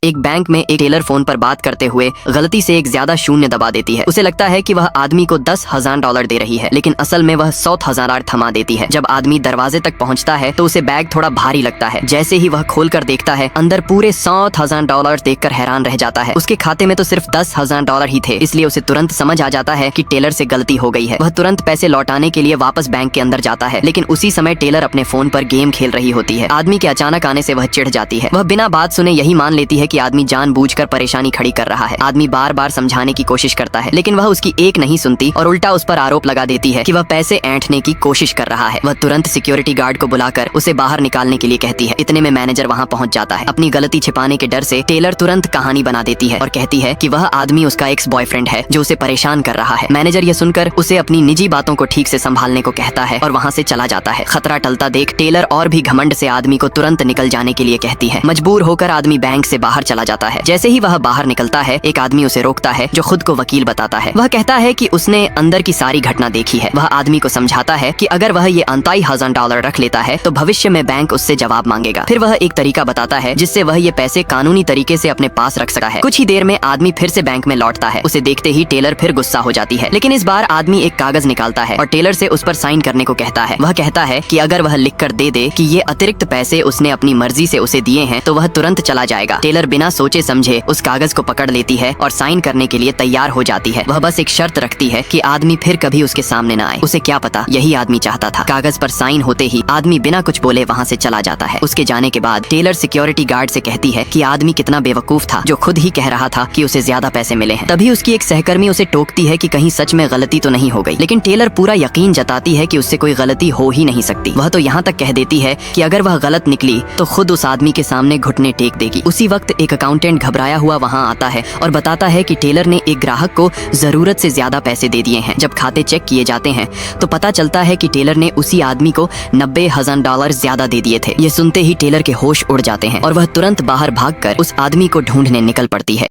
एक बैंक में एक टेलर फोन पर बात करते हुए गलती से एक ज्यादा शून्य दबा देती है। उसे लगता है कि वह आदमी को $10,000 दे रही है, लेकिन असल में वह $100,000 थमा देती है। जब आदमी दरवाजे तक पहुंचता है तो उसे बैग थोड़ा भारी लगता है। जैसे ही वह खोलकर देखता है, अंदर पूरे $100,000 देखकर हैरान रह जाता है। उसके खाते में तो सिर्फ $10,000 ही थे, इसलिए उसे तुरंत समझ आ जाता है कि टेलर से गलती हो गई है। वह तुरंत पैसे लौटाने के लिए वापस बैंक के अंदर जाता है, लेकिन उसी समय टेलर अपने फोन पर गेम खेल रही होती है। आदमी के अचानक आने से वह चिढ़ जाती है। वह बिना बात सुने यही मान लेती है कि आदमी जानबूझकर परेशानी खड़ी कर रहा है। आदमी बार बार समझाने की कोशिश करता है, लेकिन वह उसकी एक नहीं सुनती और उल्टा उस पर आरोप लगा देती है कि वह पैसे ऐंठने की कोशिश कर रहा है। वह तुरंत सिक्योरिटी गार्ड को बुलाकर उसे बाहर निकालने के लिए कहती है। इतने में मैनेजर वहां पहुंच जाता है। अपनी गलती छिपाने के डर से टेलर तुरंत कहानी बना देती है और कहती है कि वह आदमी उसका एक्स बॉयफ्रेंड है जो उसे परेशान कर रहा है। मैनेजर यह सुनकर उसे अपनी निजी बातों को ठीक से संभालने को कहता है और वहां से चला जाता है। खतरा टलता देख टेलर और भी घमंड से आदमी को तुरंत निकल जाने के लिए कहती है। मजबूर होकर आदमी बैंक से बाहर चला जाता है। जैसे ही वह बाहर निकलता है, एक आदमी उसे रोकता है जो खुद को वकील बताता है। वह कहता है कि उसने अंदर की सारी घटना देखी है। वह आदमी को समझाता है कि अगर वह ये $29,000 रख लेता है तो भविष्य में बैंक उससे जवाब मांगेगा। फिर वह एक तरीका बताता है जिससे वह ये पैसे कानूनी तरीके से अपने पास रख सकता है। कुछ ही देर में आदमी फिर से बैंक में लौटता है। उसे देखते ही टेलर फिर गुस्सा हो जाती है, लेकिन इस बार आदमी एक कागज निकालता है और टेलर से उस पर साइन करने को कहता है। वह कहता है कि अगर वह लिख कर दे कि ये अतिरिक्त पैसे उसने अपनी मर्जी से उसे दिए हैं तो वह तुरंत चला जाएगा। टेलर बिना सोचे समझे उस कागज को पकड़ लेती है और साइन करने के लिए तैयार हो जाती है। वह बस एक शर्त रखती है कि आदमी फिर कभी उसके सामने न आए। उसे क्या पता यही आदमी चाहता था। कागज पर साइन होते ही आदमी बिना कुछ बोले वहाँ से चला जाता है। उसके जाने के बाद टेलर सिक्योरिटी गार्ड से कहती है कि आदमी कितना बेवकूफ था जो खुद ही कह रहा था कि उसे ज्यादा पैसे मिले हैं। तभी उसकी एक सहकर्मी उसे टोकती है कि कहीं सच में गलती तो नहीं हो गई, लेकिन टेलर पूरा यकीन जताती है कि उससे कोई गलती हो ही नहीं सकती। वह तो यहाँ तक कह देती है कि अगर वह गलत निकली तो खुद उस आदमी के सामने घुटने टेक देगी। उसी वक्त एक अकाउंटेंट घबराया हुआ वहाँ आता है और बताता है कि टेलर ने एक ग्राहक को जरूरत से ज्यादा पैसे दे दिए हैं। जब खाते चेक किए जाते हैं तो पता चलता है कि टेलर ने उसी आदमी को $90,000 ज्यादा दे दिए थे। ये सुनते ही टेलर के होश उड़ जाते हैं और वह तुरंत बाहर भागकर उस आदमी को ढूंढने निकल पड़ती है।